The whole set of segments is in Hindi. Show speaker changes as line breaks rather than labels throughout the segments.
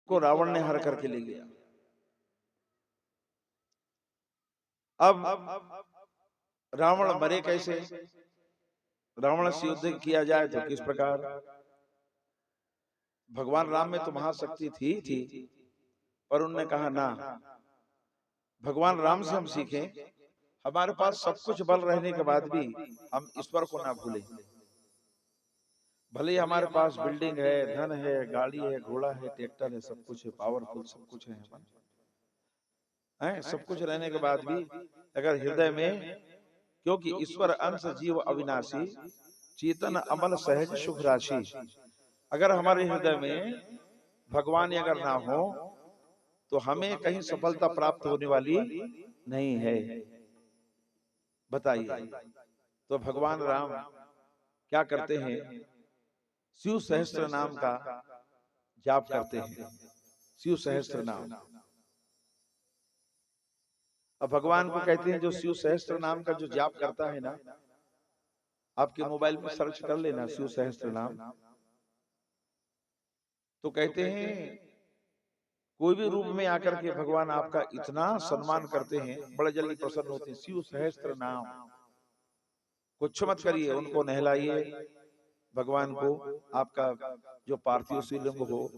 को रावण ने हर करके ले गया। अब रावण मरे कैसे? रावण से युद्ध किया जाए तो किस प्रकार? भगवान राम में तो महाशक्ति थी, पर उन्होंने कहा ना, भगवान राम से हम सीखें। हमारे पास सब कुछ बल रहने के बाद भी हम ईश्वर को ना भूलें। भले ही हमारे पास बिल्डिंग है, धन है, गाड़ी है, घोड़ा है, ट्रैक्टर है, सब कुछ है, पावरफुल सब कुछ है, सब कुछ रहने के बाद भी अगर हृदय में, क्योंकि ईश्वर अंश जीव अविनाशी, चेतन अमल सहज सुख राशि, अगर हमारे हृदय में भगवान अगर ना हो तो हमें कहीं सफलता प्राप्त होने वाली नहीं है। बताइए। तो भगवान राम क्या करते हैं? शिव सहस्त्र नाम का जाप करते हैं। शिव सहस्त्र नाम। अब भगवान को कहते हैं जो शिव सहस्त्र नाम का जो जाप करता है ना, आपके मोबाइल में सर्च कर लेना शिव सहस्त्र नाम, तो कहते हैं कोई भी रूप में आकर के भगवान आपका इतना सम्मान करते हैं, बड़े जल्दी प्रसन्न होते हैं। शिव सहस्त्र नाम कुछ मत करिए, उनको नहलाइए, भगवान को आपका जो पार्थिव शिवलिंग हो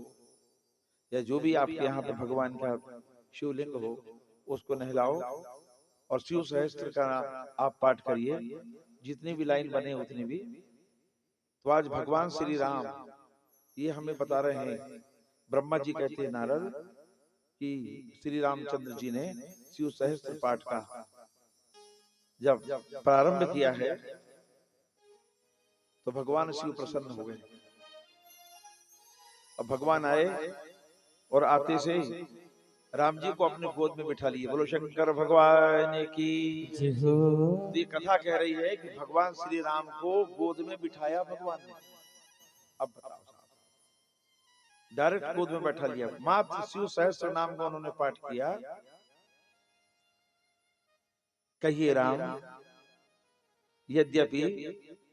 या जो भी आपके यहाँ पे भगवान का शिवलिंग हो उसको नहलाओ और शिव सहस्त्र का आप पाठ करिए, जितनी भी लाइन बने उतनी भी। तो आज भगवान श्री राम ये हमें बता रहे हैं। ब्रह्मा जी कहते हैं नारद कि श्री रामचंद्र जी ने शिव सहस्त्र पाठ का जब प्रारंभ किया है तो भगवान शिव प्रसन्न हो गए। अब भगवान आए और आते से राम जी को अपने गोद में बिठा लिए। बोलो शंकर भगवान की। ये कथा कह रही है कि भगवान श्री राम को गोद में बिठाया भगवान ने। अब बताओ, डायरेक्ट गोद में बैठा लिया, मात्र शिव सहस्त्र नाम का उन्होंने पाठ किया। कहिए राम, यद्यपि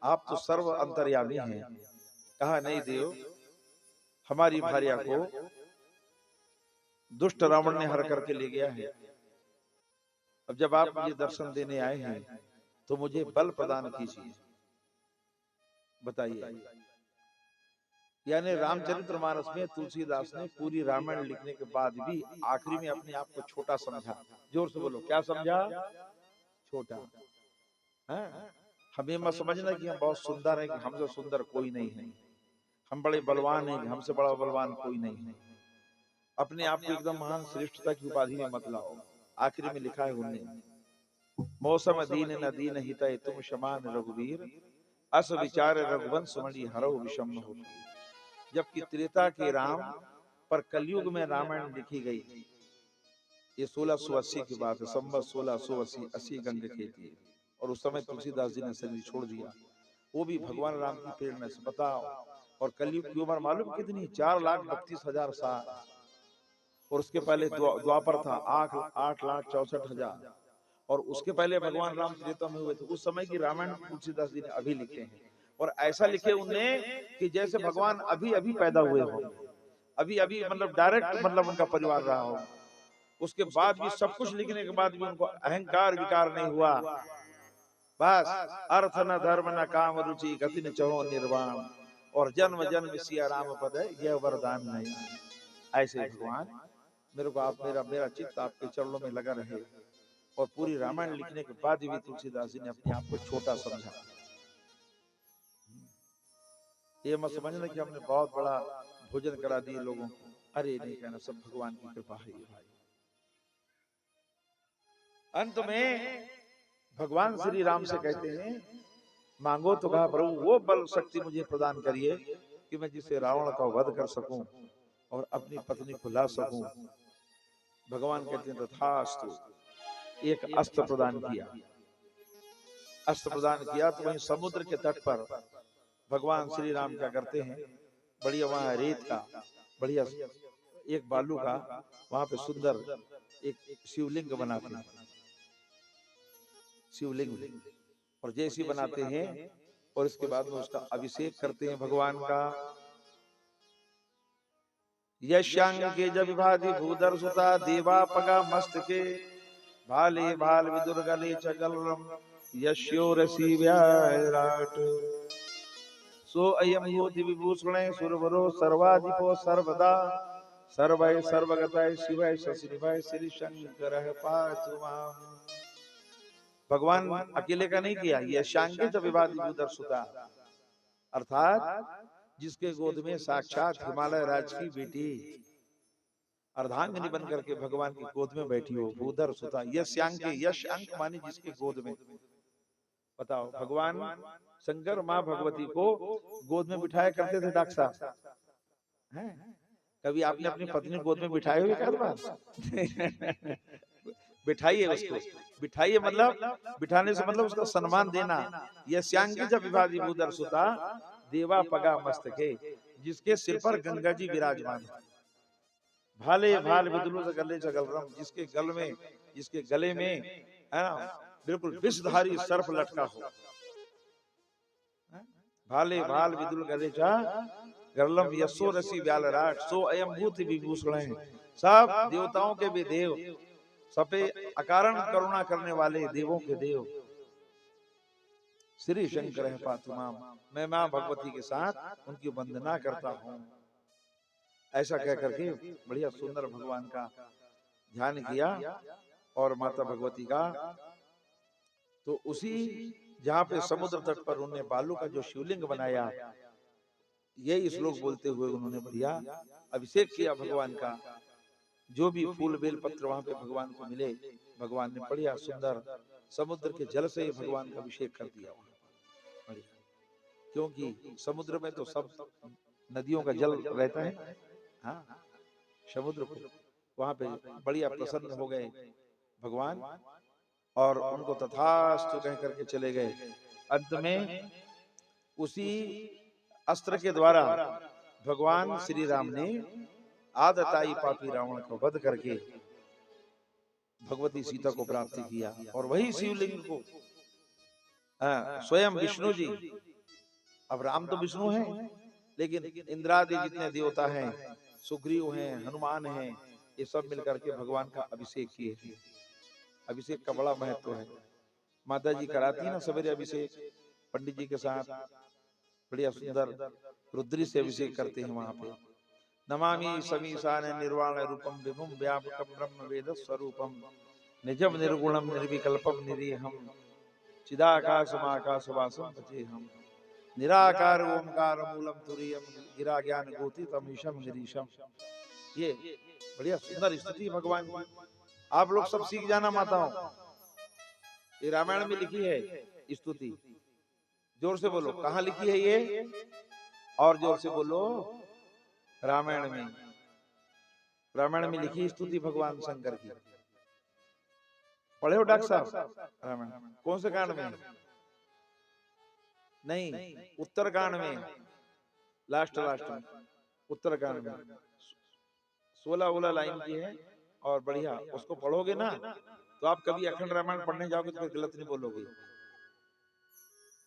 आप तो सर्व अंतर्यामी हैं। कहा नहीं देव, हमारी भार्या को दुष्ट रावण ने हर करके ले गया है। अब जब आप मुझे दर्शन देने आए हैं तो मुझे बल प्रदान कीजिए। बताइए। यानी रामचरितमानस में तुलसीदास ने पूरी रामायण लिखने के बाद भी आखिरी में अपने आप को छोटा समझा। जोर से बोलो, क्या समझा? छोटा। है? हम ये मत समझना कि हम बहुत सुंदर हैं, कि हमसे सुंदर कोई नहीं है। हम बड़े बलवान हैं, कि हमसे बड़ा बलवान कोई नहीं है। अपने आप को एकदम महान श्रेष्ठता की उपाधि में मत लाओ। आखिरी में लिखा है उन्होंने, मौसम दीन न दीन हितै तुम समान रघुवीर, अस विचार रघुवंश मणि हरौ विषम हो। जबकि त्रेता के राम पर कलयुग में रामायण लिखी गई, ये 1680 की बात है, संवत 1680, 80 गंग खेती। और उस समय तुलसीदास जी ने शरीर छोड़ दिया, वो भी भगवान राम की प्रेरणा से। बताओ। और कलयुग की उम्र मालूम कितनी? 4,32,000 साल। और उसके पहले द्वापर था 8,64,000। और उसके पहले भगवान राम त्रेता में हुए थे। उस समय की रामायण तुलसीदास जी ने अभी लिखे हैं। और ऐसा लिखे उनने कि जैसे भगवान अभी अभी पैदा हुए हो, अभी अभी, मतलब डायरेक्ट, मतलब उनका परिवार रहा हो। उसके बाद भी, सब कुछ लिखने के बाद भी उनको अहंकार विकार नहीं हुआ। बस अर्थ न धर्म न काम रुचि गति न चहो निर्वाण, और जन्म जन्म सिया राम पद यह वरदान नहीं। ऐसे भगवान, मेरे को आप, मेरा मेरा चित्त आपके चरणों में लगा रहे। और पूरी रामायण लिखने के बाद भी तुलसीदास जी ने अपने आप को छोटा समझा। ये मत समझना कि हमने बहुत बड़ा भोजन करा दिए लोगों को। अरे नहीं कहना, सब भगवान की कृपा है ये भाई। अंत में भगवान श्री राम से कहते हैं, मांगो तो कहा प्रभु वो बल शक्ति मुझे प्रदान करिए कि मैं जिसे रावण का वध कर सकूं और अपनी पत्नी को ला सकूं। भगवान कहते हैं तथास्तु। एक अस्त्र प्रदान किया। अस्त्र प्रदान किया तो वहीं समुद्र के तट पर भगवान श्री राम क्या करते हैं, बढ़िया वहां रेत का, बढ़िया एक बालू का, वहां पे सुंदर एक शिवलिंग बनाते हैं। शिवलिंग। और जैसे बनाते हैं और इसके बाद में उसका अभिषेक करते हैं भगवान का। यश्यांग के जब विभाति भूधर सुता देवा पगा मस्तके भाले भाल विदुर्गले चगलरम यश्यो रसी व्याराट सो अयम योति विभूषणे सुरवरो सर्वाधिपो सर्वदा सर्वय सर्वगतय शिवय शशिनिभय श्री शंकर पातु माम। भगवान अकेले का नहीं किया, ये शांके जब विवादी भूधर सुता अर्थात जिसके गोद में साक्षात हिमालय राज की बेटी अर्धांगिनी बन करके भगवान की गोद में बैठी हो, भूधर सुता यश अंक, यश अंक माने जिसके गोद में। बताओ भगवान शंकर माँ भगवती को गोद में बिठाया करते थे डॉक्टर साहब, हैं? कभी आपने अपनी पत्नी गोद में बिठाए हुए क्या बात? बिठाइए उसको, बिठाइए मतलब बिठाने से मतलब उसका सम्मान देना। यह श्यांगी जब विभादी भूधर सुता देवा पगा मस्तके, जिसके सिर पर गंगा जी विराजमान है। भाले भाल विदुर गले जगलरम, जिसके गले में है ना बिल्कुल विषधारी सर्प लटका हो। भाले भाल विदुर गले गरलम यशो रसी व्यालराट सो अयम भूत विभूषण है। सब देवताओं के भी देव, सबे अकारण करुणा करने वाले देवों के देव श्री शंकर है पातुमाम, मैं मां भगवती के साथ उनकी वंदना करता हूँ। ऐसा कह करके बढ़िया सुंदर भगवान का ध्यान किया और माता भगवती का, तो उसी जहाँ पे समुद्र तट पर उन्होंने बालू का जो शिवलिंग बनाया, यही श्लोक बोलते हुए उन्होंने बढ़िया अभिषेक किया भगवान का। जो भी फूल बेल पत्र वहां पे भगवान को मिले, भगवान ने बढ़िया सुंदर समुद्र के जल से भगवान का अभिषेक कर दिया वहां, क्योंकि समुद्र में तो सब नदियों का जल रहता है। हाँ, समुद्र को वहां पे बढ़िया प्रसन्न हो गए भगवान और उनको तथास्तु कह करके चले गए। अंत में उसी अस्त्र के द्वारा भगवान श्री राम ने आदताई पापी रावण को वध करके भगवती सीता को प्राप्त किया। और वही शिवलिंग को स्वयं विष्णु जी, अब राम तो विष्णु हैं, लेकिन इंद्रादि जितने देवता हैं, सुग्रीव हैं, हनुमान हैं, ये सब मिलकर के भगवान का अभिषेक किए थे। अभिषेक का बड़ा महत्व है। माता जी कराती ना सवेरे अभिषेक पंडित जी के साथ, बढ़िया सुंदर रुद्री से अभिषेक करते हैं वहां पे। नमामि समीशान निर्वाण रूपम विभुम व्यापकम ब्रह्म वेद स्वरूपम निजम निर्गुणम निर्विकल्पम निरीहम चिदाकाशमाकाशवासम भजेहम निराकार ओंकार मूलम तुरीयम गिरा ज्ञान गोति तमीशम गिरीशम। ये बढ़िया सुंदर स्तुति भगवान की, आप लोग सब सीख जाना माताओं। ये रामायण में लिखी है स्तुति, जोर से बोलो कहाँ लिखी है ये, और जोर से बोलो रामायण में। रामायण में लिखी स्तुति भगवान शंकर की, पढ़े हो डॉक्टर साहब? रामायण कौन से कांड में? नहीं, उत्तरकांड में, लास्ट में उत्तरकांड में 16 लाइन की है और बढ़िया उसको पढ़ोगे ना तो आप कभी अखंड रामायण पढ़ने जाओगे तो गलत नहीं बोलोगे।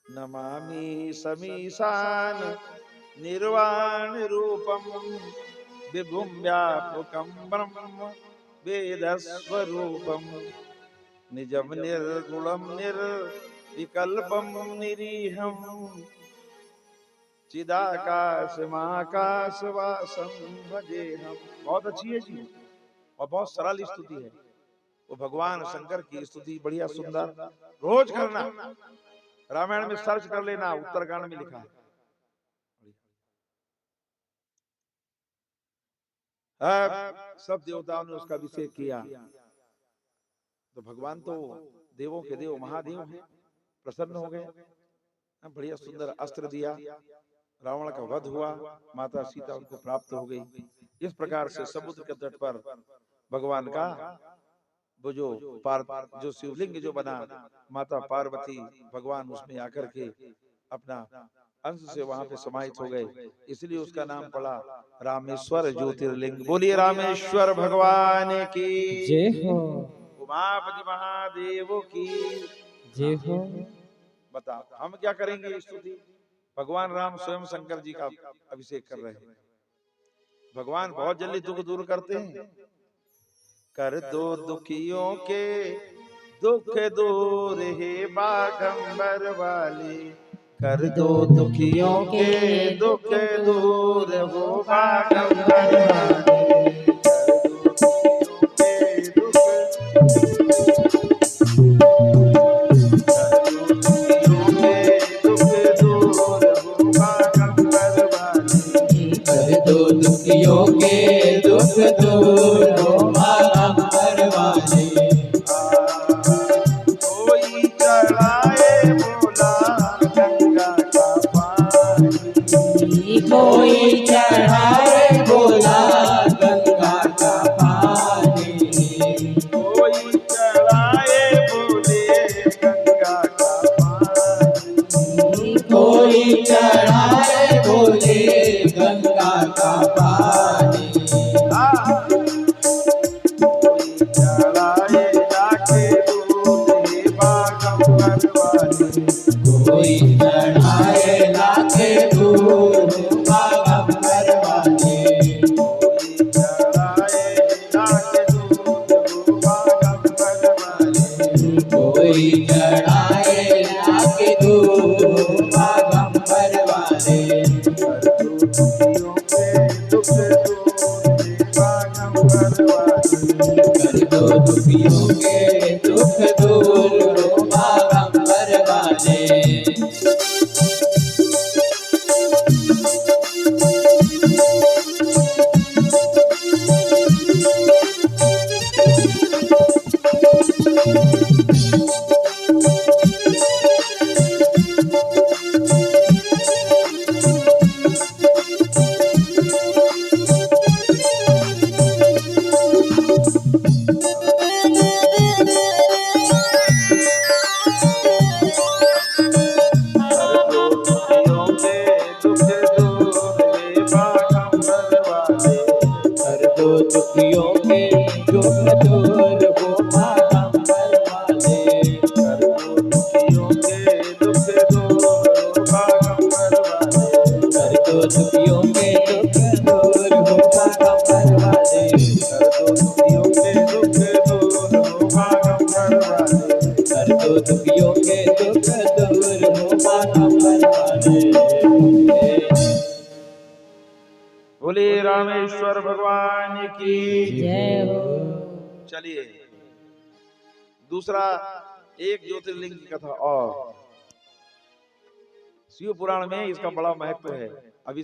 नमामि समीशान निर्वाण रूपम विभुम व्यापकम ब्रह्म वेद स्वरूपम निजम निर्गुणम निर्विकल्पम निरीहम चिदाकाशमाकाशवासम भजेहम। बहुत अच्छी है जी और बहुत सरल स्तुति है। वो भगवान शंकर की स्तुति बढ़िया सुंदर रोज करना। रामायण में सर्च कर लेना, उत्तरकांड में लिखा है। सब देवताओं ने उसका अभिषेक किया, तो भगवान तो देवों के देव महादेव हैं, प्रसन्न हो गए। बढ़िया सुंदर अस्त्र दिया, रावण का वध हुआ, माता सीता उनको प्राप्त हो गई। इस प्रकार से समुद्र के तट पर भगवान का वो जो शिवलिंग जो बना, माता पार्वती भगवान उसमें आकर के अपना अंश से वहां पे समाहित हो गए, इसलिए उसका नाम पड़ा रामेश्वर ज्योतिर्लिंग। बोलिए रामेश्वर भगवान की
जय हो,
उमापति महादेव की
जय हो।
बताओ हम क्या करेंगे स्तुति? भगवान राम स्वयं शंकर जी का अभिषेक कर रहे हैं। भगवान बहुत जल्दी दुख दूर करते हैं। कर दो दुखियों के दुख दूर हे बागंबर वाले, कर दो दुखियों के दुख दूर हो बागंबर वाले, कर दो दुखियों के दुख दूर हो बागंबर वाले, कोई चढ़ाए बोला गंगा का पानी,
कोई चढ़ाए बोला गंगा का पानी,
कोई चढ़ाए बोले गंगा का पानी,
कोई चढ़ाए बोले गंगा का पानी,
कोई चढ़ाए जाके दूध हे बागंबर वाले,
कोई चढ़ाए लाके दूर बागंबर वाले,
कोई चढ़ाए जाके दूध हो बागंबर वाले,
कोई चढ़ाए लाके दूर बागंबर वाले,
कर दो दुखियों के दुख दूर
कर दो दुखियों के दुख दूर
हे बागंबर वाले,
हो बागंबर वाले, कर दो दुखियों के दुख दूर हो बागंबर वाले,
कर दो दुखियों के दुख दूर हो बागंबर वाले,
कर दो दुखियों के दुख दूर हो बागंबर वाले,
कर दो दुखियों के दुख दूर हो बागंबर वाले,
कर दो दुखियों के दुख दूर हो बागंबर वाले।
बोले रामेश्वर भगवान की।
जय हो।
चलिए दूसरा एक ज्योतिर्लिंग की कथा और शिव पुराण में इसका बड़ा महत्व है। अभी